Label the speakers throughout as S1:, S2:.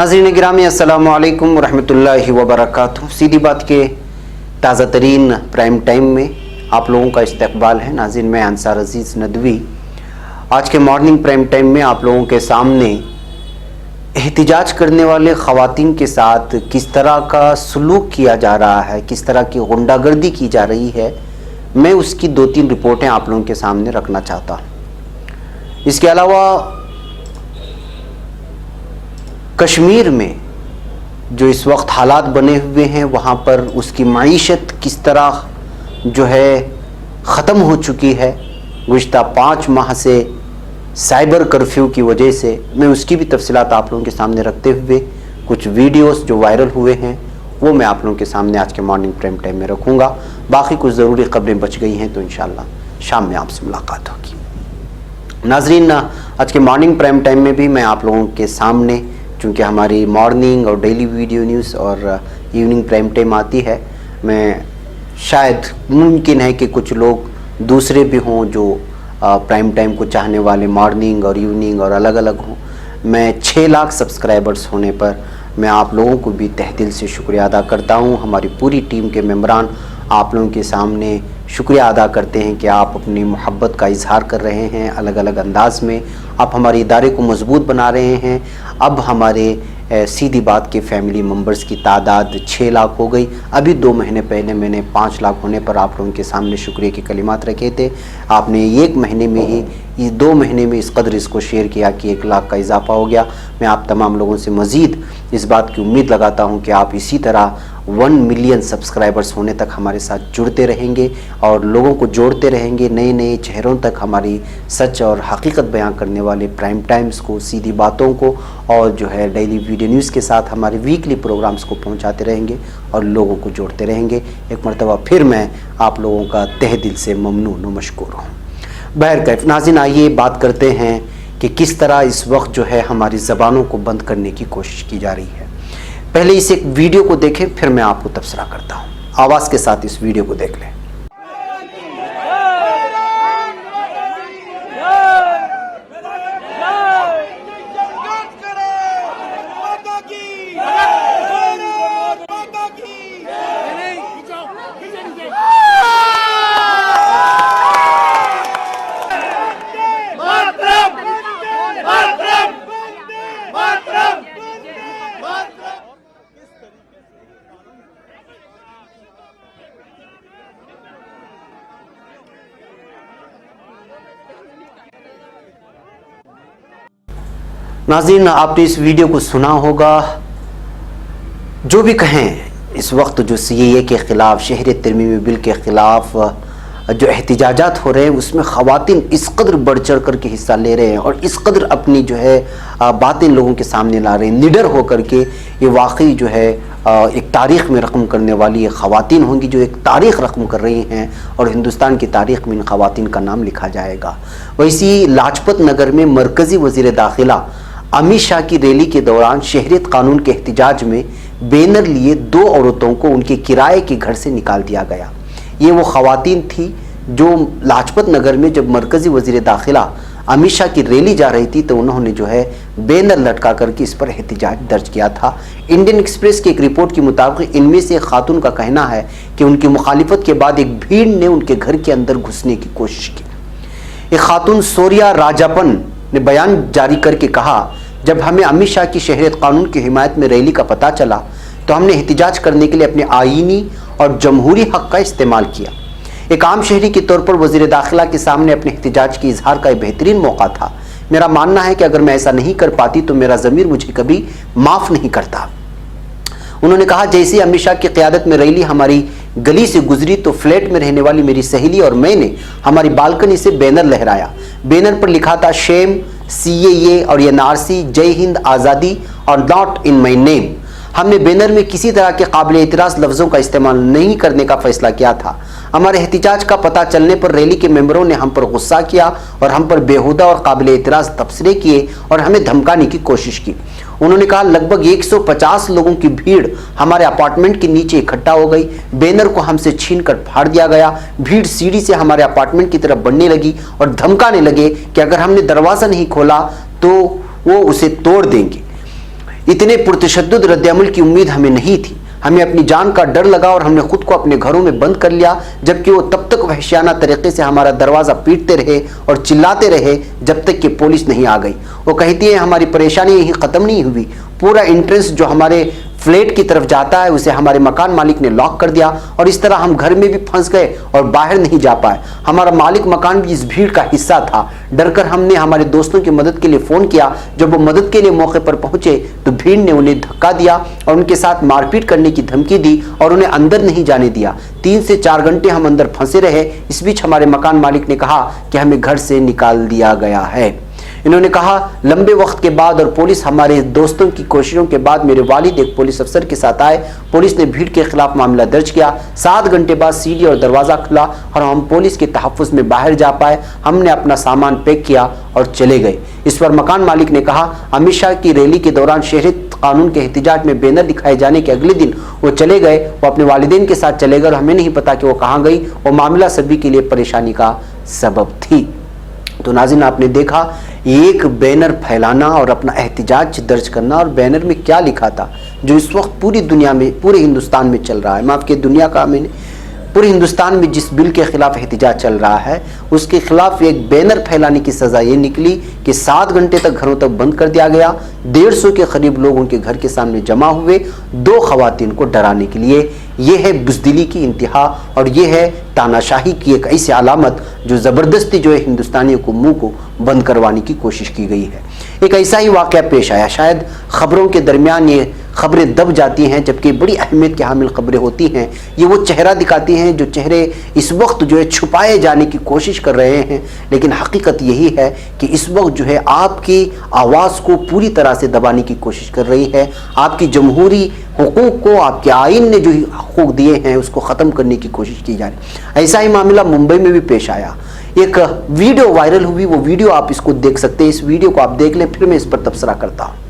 S1: नाज़रीन गिरामी अस्सलामु अलैकुम रहमतुल्लाहि व बरकातुहू। सीधी बात के ताज़ा तरीन प्राइम टाइम में आप लोगों का इस्तकबाल है। नाज़रीन मैं अंसार अजीज़ नदवी आज के मॉर्निंग प्राइम टाइम में आप लोगों के सामने एहतिजाज करने वाले ख़वातीन के साथ किस तरह का सलूक किया जा रहा है, किस तरह की गुंडागर्दी की जा रही है, मैं उसकी 2-3 रिपोर्टें आप लोगों के सामने रखना चाहता हूँ। इसके अलावा कश्मीर में जो इस वक्त हालात बने हुए हैं वहाँ पर उसकी मईशत किस तरह जो है ख़त्म हो चुकी है गुज़िश्ता 5 माह से साइबर कर्फ्यू की वजह से, मैं उसकी भी तफसीलात आप लोगों के सामने रखते हुए कुछ वीडियोस जो वायरल हुए हैं वो मैं आप लोगों के सामने आज के मॉर्निंग प्राइम टाइम में रखूँगा। बाकी कुछ ज़रूरी खबरें बच गई हैं तो इंशाअल्लाह शाम में आपसे मुलाकात होगी। नाज़रीन आज के मॉर्निंग प्राइम टाइम में भी मैं आप लोगों के सामने, चूँकि हमारी मॉर्निंग और डेली वीडियो न्यूज़ और इवनिंग प्राइम टाइम आती है, मैं शायद मुमकिन है कि कुछ लोग दूसरे भी हों जो प्राइम टाइम को चाहने वाले मॉर्निंग और इवनिंग और अलग अलग हों। मैं 6 लाख सब्सक्राइबर्स होने पर मैं आप लोगों को भी तहे दिल से शुक्रिया अदा करता हूँ। हमारी पूरी टीम के मेंबरान आप लोगों के सामने शुक्रिया अदा करते हैं कि आप अपनी मोहब्बत का इजहार कर रहे हैं, अलग अलग अंदाज में आप हमारे इदारे को मजबूत बना रहे हैं। अब हमारे सीधी बात के फैमिली मेंबर्स की तादाद 6 लाख हो गई। अभी 2 महीने पहले मैंने 5 लाख होने पर आप लोगों के सामने शुक्रिया के कलिमात रखे थे। आपने 1 महीने में ही, ये 2 महीने में इस कदर इसको शेयर किया कि 1 लाख का इजाफा हो गया। मैं आप तमाम लोगों से मज़ीद इस बात की उम्मीद लगाता हूँ कि आप इसी तरह 1 मिलियन सब्सक्राइबर्स होने तक हमारे साथ जुड़ते रहेंगे और लोगों को जोड़ते रहेंगे। नए नए चेहरों तक हमारी सच और हकीकत बयां करने वाले प्राइम टाइम्स को, सीधी बातों को और जो है डेली वीडियो न्यूज़ के साथ हमारे वीकली प्रोग्राम्स को पहुंचाते रहेंगे और लोगों को जोड़ते रहेंगे। एक मरतबा फिर मैं आप लोगों का तहे दिल से ममनून व मशकूर हूँ। बहरकैफ नाज़रीन आइए बात करते हैं कि किस तरह इस वक्त जो है हमारी ज़बानों को बंद करने की कोशिश की जा रही है। पहले इस एक वीडियो को देखें फिर मैं आपको तबसरा करता हूँ। आवाज़ के साथ इस वीडियो को देख लें। नाज़रीन आपने इस वीडियो को सुना होगा। जो भी कहें इस वक्त जो CAA के ख़िलाफ़, शहरियत तरमीमी बिल के ख़िलाफ़ जो एहतिजाजात हो रहे हैं उसमें ख़वातीन इस कदर बढ़ चढ़ कर के हिस्सा ले रहे हैं और इस कदर अपनी जो है बातें लोगों के सामने ला रहे हैं निडर होकर के। ये वाकई जो है एक तारीख़ में रकम करने वाली ये ख़वातीन होंगी जो एक तारीख़ रकम कर रही हैं और हिंदुस्तान की तारीख़ में इन ख़वातीन का नाम लिखा जाएगा। वैसी लाजपत नगर में मरकज़ी वज़ीर दाखिला अमित शाह की रैली के दौरान शहरियत कानून के एहतिजाज में बैनर लिए 2 औरतों को उनके किराए के घर से निकाल दिया गया। ये वो ख़वातीन थी जो लाजपत नगर में जब मरकज़ी वज़ीर दाखिला अमित शाह की रैली जा रही थी तो उन्होंने जो है बैनर लटका करके इस पर एहतिजाज दर्ज किया था। इंडियन एक्सप्रेस की एक रिपोर्ट के मुताबिक इनमें से एक खातून का कहना है कि उनकी मुखालिफत के बाद एक भीड़ ने उनके घर के अंदर घुसने की कोशिश की। एक खातून सोरिया राजापन ने बयान जारी करके कहा, जब हमें अमित शाह की शहरियत कानून की हिमायत में रैली का पता चला तो हमने एहतिजाज करने के लिए अपने आईनी और जमहूरी हक़ का इस्तेमाल किया। एक आम शहरी के तौर पर वज़ीर दाखिला के सामने अपने एहतिजाज के इजहार का एक बेहतरीन मौका था। मेरा मानना है कि अगर मैं ऐसा नहीं कर पाती तो मेरा ज़मीर मुझे कभी माफ़ नहीं करता। उन्होंने कहा, जैसे अमित शाह की क़यादत में रैली हमारी गली से गुजरी तो फ्लैट में रहने वाली मेरी सहेली और मैंने हमारी बालकनी से बैनर लहराया। बैनर पर लिखा था शेम, CAA और NRC, जय हिंद, आज़ादी और नॉट इन माई नेम। हमने बैनर में किसी तरह के काबिल एतराज़ लफ्ज़ों का इस्तेमाल नहीं करने का फैसला किया था। हमारे एहतिजाज का पता चलने पर रैली के मेंबरों ने हम पर गुस्सा किया और हम पर बेहुदा और काबिल एतराज़ तबसरे किए और हमें धमकाने की कोशिश की। उन्होंने कहा, लगभग 150 लोगों की भीड़ हमारे अपार्टमेंट के नीचे इकट्ठा हो गई। बैनर को हमसे छीनकर फाड़ दिया गया। भीड़ सीढ़ी से हमारे अपार्टमेंट की तरफ बढ़ने लगी और धमकाने लगे कि अगर हमने दरवाज़ा नहीं खोला तो वो उसे तोड़ देंगे। इतने पुरतशद्दुद रद्द-ए-अमल की उम्मीद हमें नहीं थी। हमें अपनी जान का डर लगा और हमने खुद को अपने घरों में बंद कर लिया, जबकि वो तब तक वहशियाना तरीके से हमारा दरवाज़ा पीटते रहे और चिल्लाते रहे जब तक कि पुलिस नहीं आ गई। वो कहती है हमारी परेशानी यहीं ख़त्म नहीं हुई, पूरा एंट्रेंस जो हमारे फ्लैट की तरफ जाता है उसे हमारे मकान मालिक ने लॉक कर दिया और इस तरह हम घर में भी फंस गए और बाहर नहीं जा पाए। हमारा मालिक मकान भी इस भीड़ का हिस्सा था। डरकर हमने हमारे दोस्तों की मदद के लिए फ़ोन किया। जब वो मदद के लिए मौके पर पहुंचे तो भीड़ ने उन्हें धक्का दिया और उनके साथ मारपीट करने की धमकी दी और उन्हें अंदर नहीं जाने दिया। 3 से 4 घंटे हम अंदर फंसे रहे। इस बीच हमारे मकान मालिक ने कहा कि हमें घर से निकाल दिया गया है। इन्होंने कहा लंबे वक्त के बाद और पुलिस हमारे दोस्तों की कोशिशों के बाद मेरे वालिद एक पुलिस अफसर के साथ आए। पुलिस ने भीड़ के खिलाफ मामला दर्ज किया। 7 घंटे बाद सीढ़ी और दरवाज़ा खुला और हम पुलिस के तहफ़्फ़ुज़ में बाहर जा पाए। हमने अपना सामान पैक किया और चले गए। इस पर मकान मालिक ने कहा अमित शाह की रैली के दौरान शहरियत कानून के एहतिजाज में बैनर दिखाए जाने के अगले दिन वो चले गए। वो अपने वालिदैन के साथ चले गए और हमें नहीं पता कि वो कहाँ गई। वो मामला सभी के लिए परेशानी का सबब थी। तो नाज़रीन, आपने देखा एक बैनर फैलाना और अपना एहतिजाज दर्ज करना, और बैनर में क्या लिखा था जो इस वक्त पूरी दुनिया में, पूरे हिंदुस्तान में चल रहा है। माफ़ के दुनिया का मैंने पूरे हिंदुस्तान में जिस बिल के खिलाफ एहतिजाज चल रहा है उसके खिलाफ एक बैनर फैलाने की सज़ा ये निकली कि 7 घंटे तक घरों तक बंद कर दिया गया। 150 के करीब लोग उनके घर के सामने जमा हुए 2 खवातीन को डराने के लिए। ये है बुज़दिली की इंतहा और ये है तानाशाही की एक ऐसी अलामत जो ज़बरदस्ती जो है हिंदुस्तानियों को मुंह को बंद करवाने की कोशिश की गई है। एक ऐसा ही वाक़या पेश आया। शायद ख़बरों के दरमियान ये खबरें दब जाती हैं, जबकि बड़ी अहमियत की हामिल खबरें होती हैं। ये वो चेहरा दिखाती हैं जो चेहरे इस वक्त जो है छुपाए जाने की कोशिश कर रहे हैं, लेकिन हकीकत यही है कि इस वक्त जो है आपकी आवाज़ को पूरी तरह से दबाने की कोशिश कर रही है। आपकी जमहूरी हुकूक को, आपके आइन ने जो हुकूक दिए हैं उसको ख़त्म करने की कोशिश की जा रही। ऐसा ही मामला मुंबई में भी पेश आया। एक वीडियो वायरल हुई, वो वीडियो आप इसको देख सकते हैं। इस वीडियो को आप देख लें, फिर मैं इस पर तबसरा करता हूँ।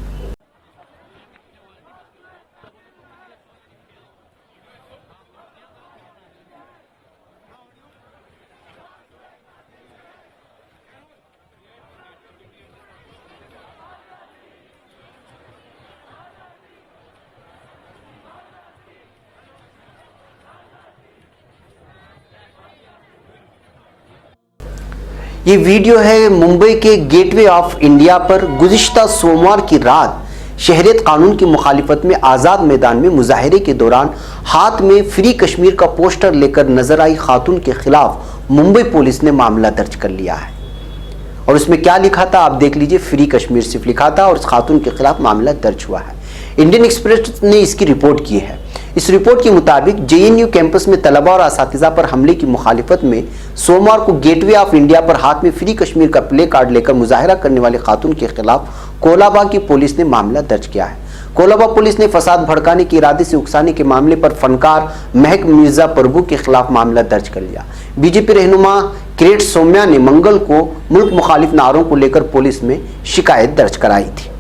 S1: ये वीडियो है मुंबई के गेटवे ऑफ इंडिया पर गुज़िश्ता सोमवार की रात शहरियत कानून की मुखालिफत में आज़ाद मैदान में मुजाहरे के दौरान हाथ में फ्री कश्मीर का पोस्टर लेकर नजर आई खातून के खिलाफ मुंबई पुलिस ने मामला दर्ज कर लिया है। और उसमें क्या लिखा था आप देख लीजिए। फ्री कश्मीर सिर्फ लिखा था और उस खातून के खिलाफ मामला दर्ज हुआ है। इंडियन एक्सप्रेस ने इसकी रिपोर्ट की है। इस रिपोर्ट के मुताबिक JNU कैंपस में तलबा और असातिज़ा पर हमले की मुखालिफत में सोमवार को गेटवे ऑफ इंडिया पर हाथ में फ्री कश्मीर का प्ले कार्ड लेकर मुजाहरा करने वाले खातून के खिलाफ कोलाबा की पुलिस ने मामला दर्ज किया है। कोलाबा पुलिस ने फसाद भड़काने के इरादे से उकसाने के मामले पर फनकार महक मिर्जा प्रभु के खिलाफ मामला दर्ज कर लिया। बीजेपी रहनुमा किरीट सौम्या ने मंगल को मुल्क मुखालिफ नारों को लेकर पुलिस में शिकायत दर्ज कराई थी।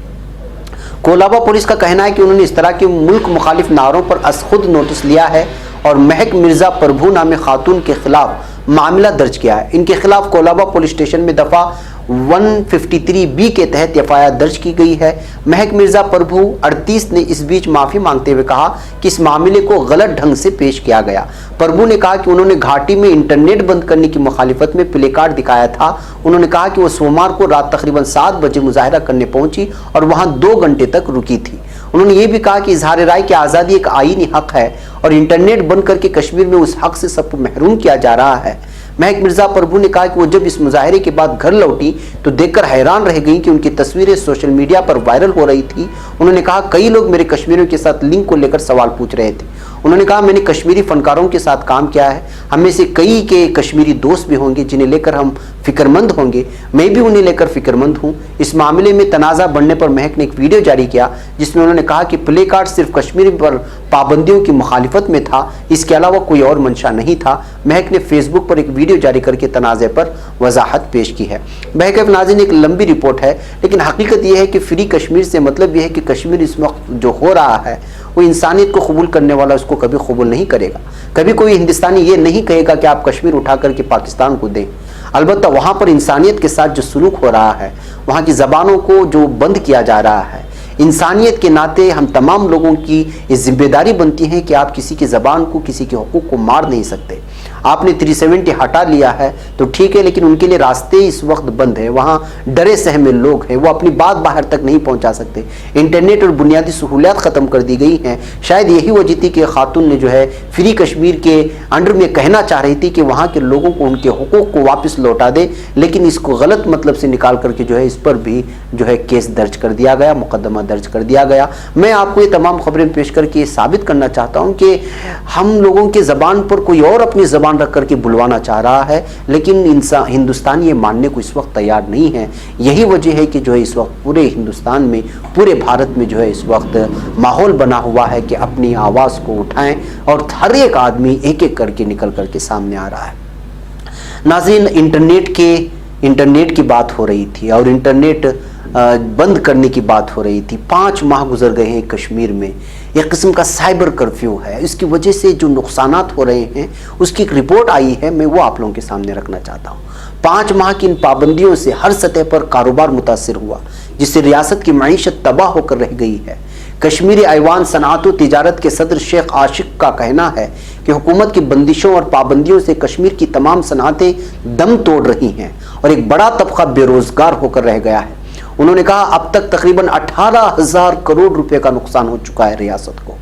S1: कोलाबा पुलिस का कहना है कि उन्होंने इस तरह के मुल्क मुखालिफ नारों पर खुद नोटिस लिया है और महक मिर्जा प्रभु नामे खातून के खिलाफ मामला दर्ज किया है। इनके खिलाफ कोलाबा पुलिस स्टेशन में दफ़ा 153B के तहत FIR दर्ज की गई है। महक मिर्जा प्रभु 38 ने इस बीच माफ़ी मांगते हुए कहा कि इस मामले को गलत ढंग से पेश किया गया। प्रभु ने कहा कि उन्होंने घाटी में इंटरनेट बंद करने की मुखालिफत में प्ले कार्ड दिखाया था। उन्होंने कहा कि वो सोमवार को रात तकरीबन 7 बजे मुजाहरा करने पहुंची और वहां 2 घंटे तक रुकी थी। उन्होंने ये भी कहा कि इजहार राय की आज़ादी एक आईनी हक है और इंटरनेट बंद करके कश्मीर में उस हक से सबको महरूम किया जा रहा है। महक मिर्जा प्रभु ने कहा कि वो जब इस मुजाहरे के बाद घर लौटी तो देखकर हैरान रह गई कि उनकी तस्वीरें सोशल मीडिया पर वायरल हो रही थी। उन्होंने कहा कई लोग मेरे कश्मीरियों के साथ लिंक को लेकर सवाल पूछ रहे थे। उन्होंने कहा मैंने कश्मीरी फनकारों के साथ काम किया है। हम में से कई के कश्मीरी दोस्त भी होंगे जिन्हें लेकर हम फिक्रमंद होंगे। मैं भी उन्हें लेकर फिक्रमंद हूँ। इस मामले में तनाज़ा बढ़ने पर महक ने एक वीडियो जारी किया जिसमें उन्होंने कहा कि प्ले कार्ड सिर्फ कश्मीर पर पाबंदियों की मुखालिफत में था, इसके अलावा कोई और मंशा नहीं था। महक ने फेसबुक पर एक वीडियो जारी करके तनाज़े पर वजाहत पेश की है। बहरकैफ नाज़रीन, एक लंबी रिपोर्ट है, लेकिन हकीकत यह है कि फ्री कश्मीर से मतलब यह है कि कश्मीर इस वक्त जो हो रहा है वो इंसानियत को कबूल करने वाला उसको कभी कबूल नहीं करेगा। कभी कोई हिंदुस्तानी ये नहीं कहेगा कि आप कश्मीर उठा करके पाकिस्तान को दें। अलबत्ता वहाँ पर इंसानियत के साथ जो सलूक हो रहा है, वहाँ की ज़बानों को जो बंद किया जा रहा है, इंसानियत के नाते हम तमाम लोगों की ये जिम्मेदारी बनती है कि आप किसी की ज़बान को, किसी के हुकूक को मार नहीं सकते। आपने 370 हटा लिया है तो ठीक है, लेकिन उनके लिए रास्ते इस वक्त बंद है। वहाँ डरे सहमे लोग हैं, वो अपनी बात बाहर तक नहीं पहुँचा सकते। इंटरनेट और बुनियादी सहूलियात ख़त्म कर दी गई हैं। शायद यही वजह थी कि खातून ने जो है फ्री कश्मीर के अंडर में कहना चाह रही थी कि वहाँ के लोगों को उनके हुकूक को वापस लौटा दे, लेकिन इसको गलत मतलब से निकाल करके जो है इस पर भी जो है केस दर्ज कर दिया गया, मुकदमा दर्ज कर दिया गया। मैं आपको ये तमाम खबरें पेश करके ये साबित करना चाहता हूँ कि हम लोगों की ज़बान पर कोई और अपनी ज़बान रख करके बुलवाना चाह रहा है, लेकिन इंसान हिंदुस्तान ये मानने को इस वक्त तैयार नहीं है। यही वजह है कि जो है इस वक्त पूरे हिंदुस्तान में, पूरे भारत में जो है इस वक्त माहौल बना हुआ है कि अपनी आवाज़ को उठाएं और हर एक आदमी एक एक करके निकल करके सामने आ रहा है। नाज़रीन, इंटरनेट की बात हो रही थी और इंटरनेट बंद करने की बात हो रही थी। 5 माह गुजर गए हैं कश्मीर में। एक किस्म का साइबर कर्फ्यू है। इसकी वजह से जो नुकसानात हो रहे हैं उसकी एक रिपोर्ट आई है, मैं वो आप लोगों के सामने रखना चाहता हूँ। 5 माह की इन पाबंदियों से हर सतह पर कारोबार मुतासिर हुआ, जिससे रियासत की मईशत तबाह होकर रह गई है। कश्मीरी ऐवान सनात व तिजारत के सदर शेख आशिक का कहना है कि हुकूमत की बंदिशों और पाबंदियों से कश्मीर की तमाम सनातें दम तोड़ रही हैं और एक बड़ा तबका बेरोजगार होकर रह गया है। उन्होंने कहा अब तक तकरीबन 18,000 करोड़ रुपए का नुकसान हो चुका है रियासत को।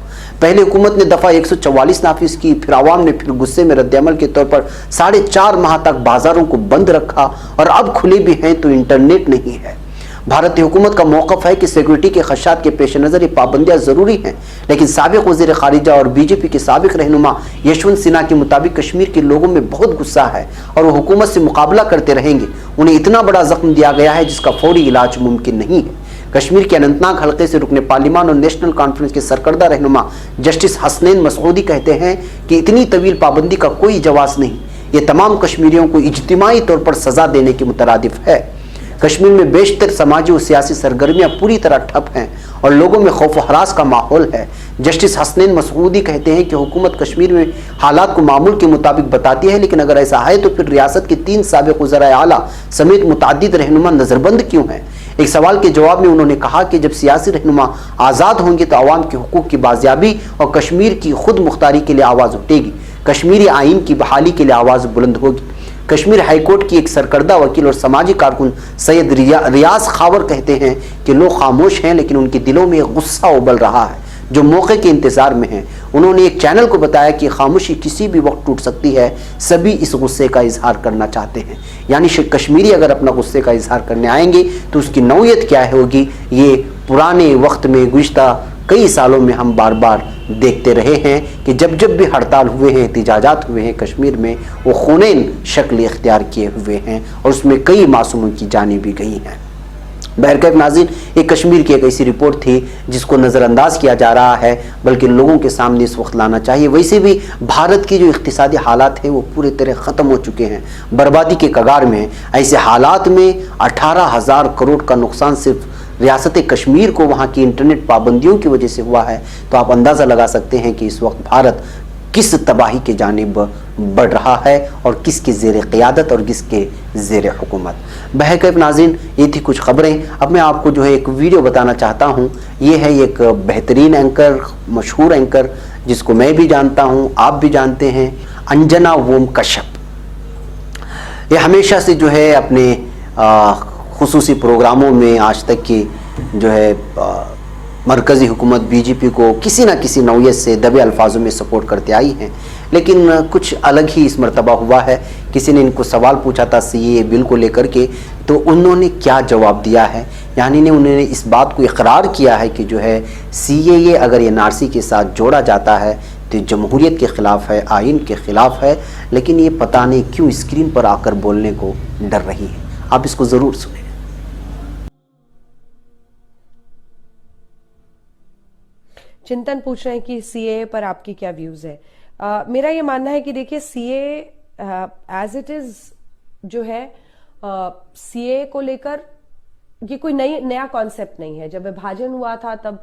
S1: पहले हुकूमत ने दफा 144 नाफिज की, फिर आवाम ने फिर गुस्से में रद्दअमल के तौर पर 4.5 माह तक बाजारों को बंद रखा और अब खुले भी हैं तो इंटरनेट नहीं है। भारतीय हुकूमत का मौक़िफ़ है कि सिक्योरिटी के खदशात के पेश नज़र ये पाबंदियाँ ज़रूरी हैं, लेकिन साबिक़ वज़ीर ख़ारिजा और बीजेपी के साबिक़ रहनुमा यशवंत सिन्हा के मुताबिक कश्मीर के लोगों में बहुत गुस्सा है और वो हुकूमत से मुकाबला करते रहेंगे। उन्हें इतना बड़ा ज़ख्म दिया गया है जिसका फौरी इलाज मुमकिन नहीं है। कश्मीर के अनंतनाग हल्के से रुकने पार्लिमान और नेशनल कॉन्फ्रेंस के सरकर्दा रहनुमा जस्टिस हसनैन मसूदी कहते हैं कि इतनी तवील पाबंदी का कोई जवाज़ नहीं। ये तमाम कश्मीरियों को इज्तिमाई तौर पर सज़ा देने के मुतरादिफ है। कश्मीर में बेशतर समाजी और सियासी सरगर्मियां पूरी तरह ठप हैं और लोगों में खौफ व हरास का माहौल है। जस्टिस हसनैन मसूदी कहते हैं कि हुकूमत कश्मीर में हालात को मामूल के मुताबिक बताती है, लेकिन अगर ऐसा है तो फिर रियासत के 3 साबिक़ वज़राए आला समेत मुतअद्दिद रहनुमा नज़रबंद क्यों हैं। एक सवाल के जवाब में उन्होंने कहा कि जब सियासी रहनुमा आज़ाद होंगे तो आवाम के हुकूक की बाजियाबी और कश्मीर की खुद मुख्तारी के लिए आवाज़ उठेगी। कश्मीरी आइन की बहाली के लिए आवाज़ बुलंद होगी। कश्मीर हाईकोर्ट की एक सरकर्दा वकील और समाजी कारकुन सैयद रियाज खावर कहते हैं कि लोग खामोश हैं, लेकिन उनके दिलों में गुस्सा उबल रहा है जो मौके के इंतज़ार में हैं। उन्होंने एक चैनल को बताया कि खामोशी किसी भी वक्त टूट सकती है, सभी इस गुस्से का इजहार करना चाहते हैं। यानी कश्मीरी अगर अपना गुस्से का इजहार करने आएंगे तो उसकी नौयत क्या होगी, ये पुराने वक्त में गुज़िश्ता कई सालों में हम बार बार देखते रहे हैं कि जब जब भी हड़ताल हुए हैं, एहतिजाजात हुए हैं कश्मीर में, वो खूनेन शक्ल इख्तियार किए हुए हैं और उसमें कई मासूमों की जानें भी गई हैं। बहरकैफ नाज़रीन, ये कश्मीर की एक ऐसी रिपोर्ट थी जिसको नज़रअंदाज किया जा रहा है, बल्कि लोगों के सामने इस वक्त लाना चाहिए। वैसे भी भारत की जो इक़्तिसादी हालात हैं वो पूरी तरह ख़त्म हो चुके हैं, बर्बादी के कगार में हैं। ऐसे हालात में 18,000 करोड़ का नुकसान सिर्फ रियासत कश्मीर को वहाँ की इंटरनेट पाबंदियों की वजह से हुआ है, तो आप अंदाज़ा लगा सकते हैं कि इस वक्त भारत किस तबाही के जानिब बढ़ रहा है और किसके ज़ेर क़ियादत और किसके ज़ेर हुकूमत। बहरकैफ नाज़रीन, ये थी कुछ ख़बरें। अब मैं आपको जो है एक वीडियो बताना चाहता हूँ। ये है एक बेहतरीन एंकर, मशहूर एंकर जिसको मैं भी जानता हूँ, आप भी जानते हैं, अंजना वोम कश्यप। ये हमेशा से जो है अपने खुसूसी प्रोग्रामों में आज तक की जो है मरकज़ी हुकूमत बीजेपी को किसी न किसी नौयत से दबे अल्फाजों में सपोर्ट करते आई हैं, लेकिन कुछ अलग ही इस मरतबा हुआ है। किसी ने इनको सवाल पूछा था सीएए बिल को लेकर के, तो उन्होंने क्या जवाब दिया है, यानी ने उन्होंने इस बात को इकरार किया है कि जो है सीएए अगर एनआरसी के साथ जोड़ा जाता है तो जमहूरियत के ख़िलाफ़ है, आइन के ख़िलाफ़ है, लेकिन ये पता नहीं क्यों स्क्रीन पर आकर बोलने को डर रही है। आप इसको ज़रूर सुनें।
S2: चिंतन पूछ रहे हैं कि सीए पर आपकी क्या व्यूज है। मेरा ये मानना है कि देखिए सीए एज इट इज जो है, सीए को लेकर ये कोई नया कॉन्सेप्ट नहीं है। जब विभाजन हुआ था तब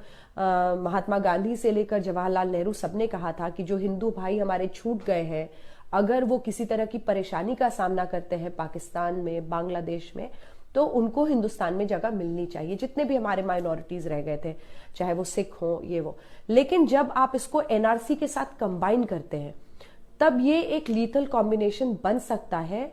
S2: महात्मा गांधी से लेकर जवाहरलाल नेहरू सबने कहा था कि जो हिंदू भाई हमारे छूट गए हैं, अगर वो किसी तरह की परेशानी का सामना करते हैं पाकिस्तान में, बांग्लादेश में, तो उनको हिंदुस्तान में जगह मिलनी चाहिए, जितने भी हमारे माइनॉरिटीज रह गए थे, चाहे वो सिख हो ये वो। लेकिन जब आप इसको एनआरसी के साथ कंबाइन करते हैं तब ये एक लीथल कॉम्बिनेशन बन सकता है,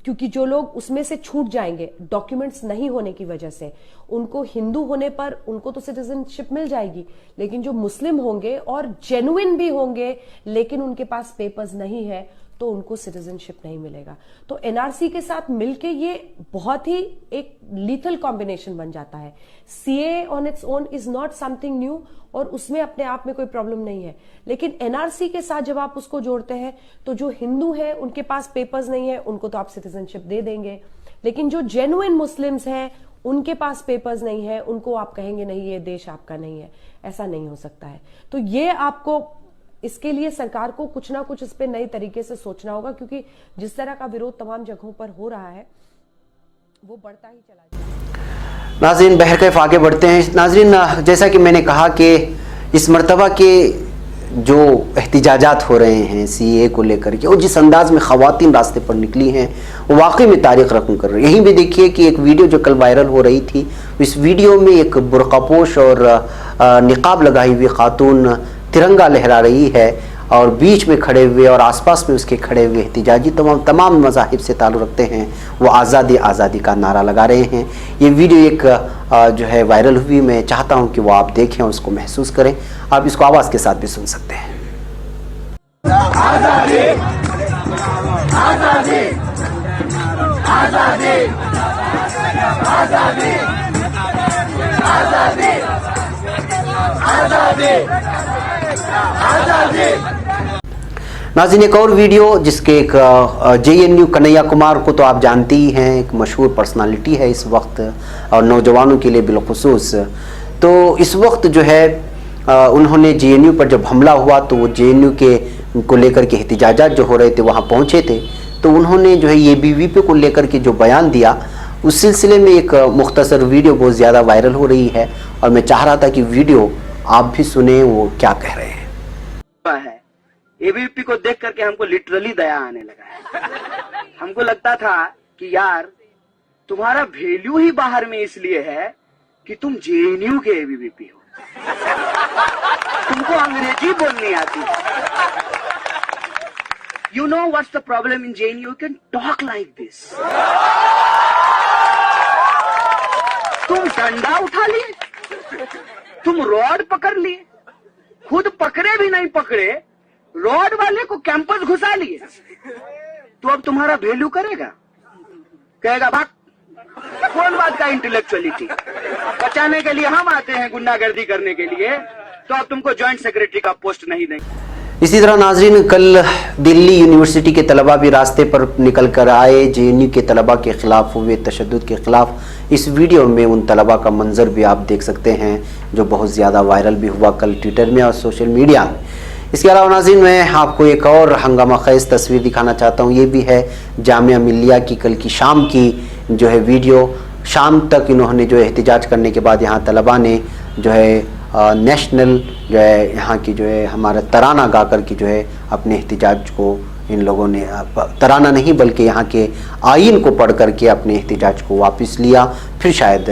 S2: क्योंकि जो लोग उसमें से छूट जाएंगे डॉक्यूमेंट्स नहीं होने की वजह से, उनको हिंदू होने पर उनको तो सिटीजनशिप मिल जाएगी, लेकिन जो मुस्लिम होंगे और जेन्युइन भी होंगे लेकिन उनके पास पेपर्स नहीं है तो उनको सिटीजनशिप नहीं मिलेगा। तो एनआरसी के साथ मिलके ये बहुत ही एक लीथल कॉम्बिनेशन बन जाता है। CA on its own is not something new और उसमें अपने आप में कोई प्रॉब्लम नहीं है, लेकिन एनआरसी के साथ जब आप उसको जोड़ते हैं तो जो हिंदू है उनके पास पेपर्स नहीं है उनको तो आप सिटीजनशिप दे देंगे, लेकिन जो जेन्युइन मुस्लिम्स हैं उनके पास पेपर्स नहीं है उनको आप कहेंगे नहीं ये देश आपका नहीं है। ऐसा नहीं हो सकता है। तो ये आपको इसके लिए सरकार को कुछ ना कुछ इस पे नए तरीके से सोचना होगा, क्योंकि जिस तरह का विरोध तमाम जगहों पर हो रहा है वो बढ़ता ही चला जाएगा।
S1: नाज़रीन बहरकैफ आगे बढ़ते हैं। नाज़रीन जैसा कि मैंने कहा कि इस मर्तबा के जो एहतिजाजात हो रहे हैं सीए को लेकर के और जिस अंदाज में ख़वातीन रास्ते पर निकली हैं वो वाकई में तारीख रकम कर रही है। यहीं भी देखिए कि एक वीडियो जो कल वायरल हो रही थी, इस वीडियो में एक बुर्कापोश और निकाब लगाई हुई खातून तिरंगा लहरा रही है और बीच में खड़े हुए और आसपास में उसके खड़े हुए एहतिजाजी तमाम मज़ाहिब से ताल्लुक़ रखते हैं, वो आज़ादी आज़ादी का नारा लगा रहे हैं। ये वीडियो एक जो है वायरल हुई, मैं चाहता हूं कि वो आप देखें और उसको महसूस करें। आप इसको आवाज़ के साथ भी सुन सकते हैं। आज़ादी, आज़ादी, आज़ादी, आज़ादी, आज़ादी, आज़ादी, आज़ादी। नाज़रीन एक और वीडियो जिसके एक JNU कन्हैया कुमार को तो आप जानते ही हैं, एक मशहूर पर्सनालिटी है इस वक्त और नौजवानों के लिए बिलखुसूस। तो इस वक्त जो है उन्होंने JNU पर जब हमला हुआ तो वो JNU के को लेकर के एहतिजाजात जो हो रहे थे वहाँ पहुँचे थे, तो उन्होंने जो है ये ABVP को लेकर के जो बयान दिया उस सिलसिले में एक मुख्तसर वीडियो बहुत ज़्यादा वायरल हो रही है और मैं चाह रहा था कि वीडियो आप भी सुने वो क्या कह रहे हैं।
S3: ABVP को देख करके हमको लिटरली दया आने लगा है। हमको लगता था कि यार तुम्हारा वैल्यू ही बाहर में इसलिए है कि तुम JNU के ABVP हो, तुमको अंग्रेजी बोलनी आती है। You know what's the problem in JNU? You can talk like this. तुम डंडा उठा लिए, तुम रॉड पकड़ लिए, खुद पकड़े भी नहीं पकड़े, रॉड वाले को कैंपस घुसा लिए, तो अब तुम्हारा वैल्यू करेगा? कहेगा भाग। कौन बात का इंटेलेक्चुअलिटी? बचाने के लिए हम आते हैं गुंडागर्दी करने के लिए, तो अब तुमको ज्वाइंट सेक्रेटरी का पोस्ट नहीं देंगे।
S1: इसी तरह नाजरीन कल दिल्ली यूनिवर्सिटी के तलबा भी रास्ते पर निकल कर आए, JNU के तलबा के खिलाफ हुए तशद्दुद के खिलाफ। इस वीडियो में उन तलबा का मंजर भी आप देख सकते हैं जो बहुत ज़्यादा वायरल भी हुआ कल ट्विटर में और सोशल मीडिया में। इसके अलावा नाज़रीन मैं आपको एक और हंगामा खेज़ तस्वीर दिखाना चाहता हूँ। ये भी है जामिया मिल्लिया की कल की शाम की जो है वीडियो। शाम तक इन्होंने जो एहतिजाज करने के बाद यहाँ तलबा ने जो है नेशनल जो है यहाँ की जो है हमारा तराना गा कर के जो है अपने एहतिजाज को इन लोगों ने तराना नहीं बल्कि यहाँ के आइन को पढ़ करके अपने एहतिजाज को वापस लिया। फिर शायद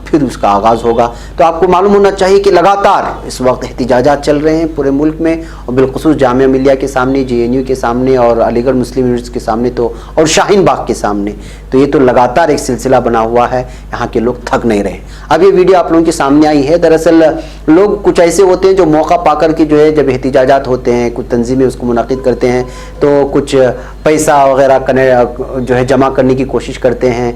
S1: फिर उसका आगाज़ होगा। तो आपको मालूम होना चाहिए कि लगातार इस वक्त एहतिजाजात चल रहे हैं पूरे मुल्क में और बिलखुसूस जामिया मिल्लिया के सामने, JNU के सामने और अलीगढ़ मुस्लिम यूनिवर्सिटी के सामने तो और शाहीन बाग के सामने। तो ये तो लगातार एक सिलसिला बना हुआ है, यहाँ के लोग थक नहीं रहे। अब ये वीडियो आप लोगों के सामने आई है। दरअसल लोग कुछ ऐसे होते हैं जो मौका पाकर के जो है जब एहतिजाजात होते हैं, कुछ तंजीमें उसको मुनाकिद करते हैं तो कुछ पैसा वगैरह जो है जमा करने की कोशिश करते हैं।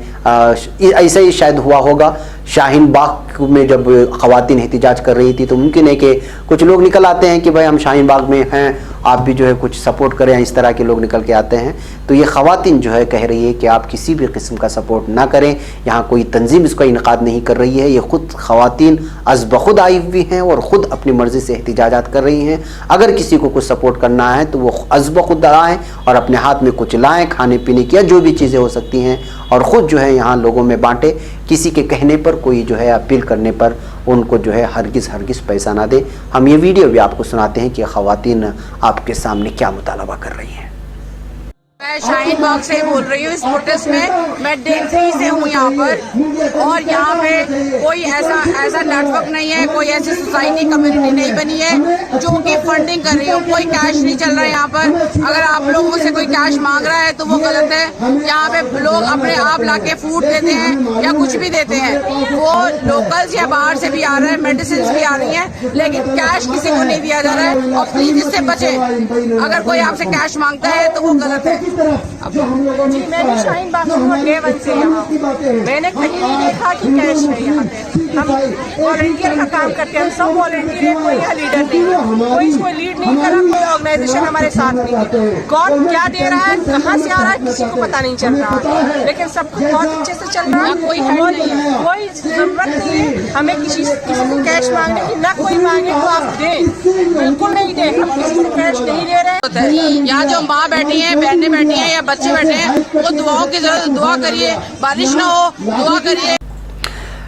S1: ऐसा ही शायद हुआ होगा शाहीन बाग में जब ख़वातीन एहतिजाज कर रही थी तो मुमकिन है कि कुछ लोग निकल आते हैं कि भाई हम शाहीन बाग में हैं, आप भी जो है कुछ सपोर्ट करें, इस तरह के लोग निकल के आते हैं। तो ये ख़वातीन जो है कह रही है कि आप किसी भी किस्म का सपोर्ट ना करें, यहाँ कोई तंजीम इसका इनकाद नहीं कर रही है। ये ख़ुद ख़वातीन अज़ बख़ुद आई हुई हैं और ख़ुद अपनी मर्ज़ी से एहतिजाजात कर रही हैं। अगर किसी को कुछ सपोर्ट करना है तो वो अज़ बख़ुद आएँ और अपने हाथ में कुछ लाएँ, खाने पीने की या जो भी चीज़ें हो सकती हैं, और ख़ुद जो है यहाँ लोगों में बांटे। किसी के कहने पर, कोई जो है अपील करने पर उनको जो है हरगिज़ पैसा ना दे। हम ये वीडियो भी आपको सुनाते हैं कि ख़वातीन आपके सामने क्या मुतालबा कर रही हैं।
S3: मैं
S4: मैं शाहीन बाग से बोल रही हूँ। इस प्रोटेस्ट में मैं डे 3 से हूँ यहाँ पर, और यहाँ पे कोई ऐसा नेटवर्क नहीं है, कोई ऐसी सोसाइटी कम्युनिटी नहीं बनी है जो कि फंडिंग कर रही हो। कोई कैश नहीं चल रहा है यहाँ पर। अगर आप लोगों से कोई कैश मांग रहा है तो वो गलत है। यहाँ पे लोग अपने आप लाके फूड देते हैं या कुछ भी देते हैं, वो लोकल्स या बाहर से भी आ रहे हैं, मेडिसिन भी आ रही हैं, लेकिन कैश किसी को नहीं दिया जा रहा है। और प्लीज इससे बचे, अगर कोई आपसे कैश मांगता है तो वो गलत है।
S5: जी, मैं भी शाहीन बाग से डे 1 से यहाँ हूँ। मैंने कहीं नहीं देखा कि कैश है यहाँ पे। हम वॉलंटियर का काम करते हैं, हम सब वॉलंटियर है, कोई यहाँ लीडर नहीं है, कोई लीड नहीं कर रहा, कोई ऑर्गेनाइजेशन हमारे साथ नहीं है। गॉड क्या दे रहा है, कहाँ से आ रहा है, किसी को पता नहीं चल रहा है, लेकिन सब कुछ बहुत अच्छे से चल रहा है। कोई जरूरत नहीं है हमें किसी को कैश मांगने की, ना कोई मांगे तो आप दें, बिल्कुल नहीं दें, हम किसी को कैश नहीं दे रहे हैं।
S4: यहाँ जो माँ बैठी है, बहनें बैठी हैं या बच्चे बैठे हैं, वो दुआओं की जरूरत, दुआ करिए, बारिश ना हो, दुआ करिए।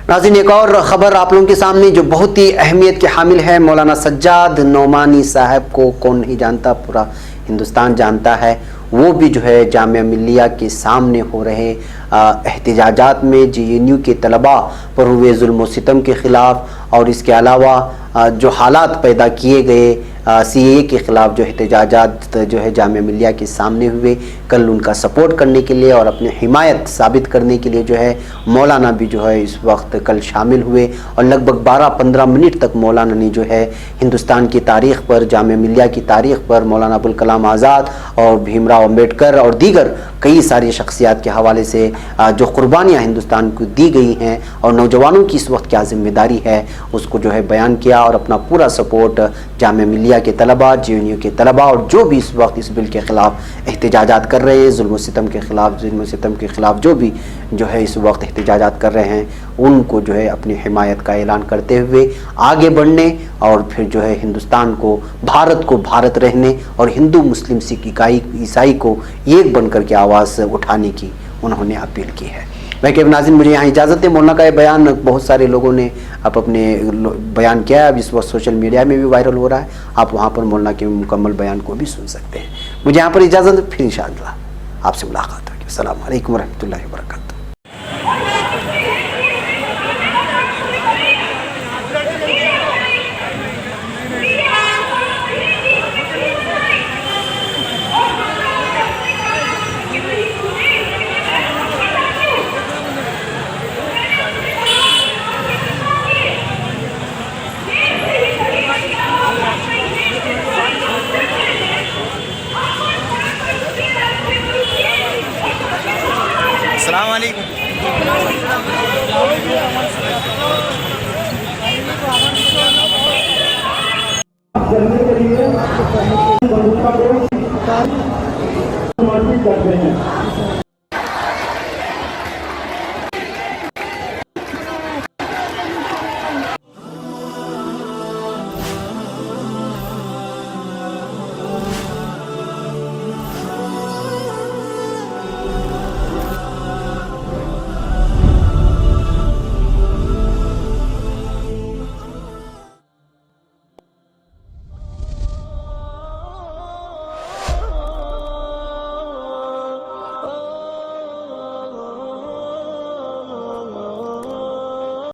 S1: नाज़रीन, एक और ख़बर आप लोगों के सामने जो बहुत ही अहमियत के हामिल है। मौलाना सज्जाद नोमानी साहब को कौन नहीं जानता, पूरा हिंदुस्तान जानता है। वो भी जो है जामिया मिल्लिया के सामने हो रहे एहतिजाजात में JNU के तलबा पर हुए जुल्म सितम के ख़िलाफ़, और इसके अलावा जो हालात पैदा किए गए CAA के ख़िलाफ़ जो एहतिजाजात जो है जामिया मिल्लिया के सामने हुए, कल उनका सपोर्ट करने के लिए और अपनी हिमायत साबित करने के लिए जो है मौलाना भी जो है इस वक्त कल शामिल हुए। और लगभग 12-15 मिनट तक मौलाना ने जो है हिंदुस्तान की तारीख़ पर, जामिया मिल्लिया की तारीख़ पर, मौलाना अबुल कलाम आज़ाद और भीमराव अम्बेडकर और दीगर कई सारी शख्सियात के हवाले से जो कुर्बानियाँ हिंदुस्तान को दी गई हैं और नौजवानों की इस वक्त क्या ज़िम्मेदारी है, उसको जो है बयान किया और अपना पूरा सपोर्ट जामिया मिल्लिया के तलबा, JNU के तलबा और जो भी इस वक्त इस बिल के ख़िलाफ़ एहतिजाजात कर रहे हैं, जुल्म सितम के ख़िलाफ़ जो भी जो है इस वक्त एहतिजाजात कर रहे हैं, उनको जो है अपनी हिमायत का ऐलान करते हुए आगे बढ़ने और फिर जो है हिंदुस्तान को भारत रहने और हिंदू मुस्लिम सिख ईसाई को एक बनकर के आवाज़ उठाने की उन्होंने अपील की है। मैं के नाज़रीन, मुझे यहाँ इजाज़त है। मौलाना का ये बयान बहुत सारे लोगों ने अपने बयान किया है, अब इस वक्त सोशल मीडिया में भी वायरल हो रहा है। आप वहाँ पर मौलाना के मुकम्मल बयान को भी सुन सकते हैं। मुझे यहाँ पर इजाज़त, फिर इंशाअल्लाह आपसे मुलाकात होगी। अस्सलामु अलैकुम रहमतुल्लाहि व बरकातहू।
S6: अस्सलाम वालेकुम।
S7: करने के लिए बंधुता को समर्पित करते हैं।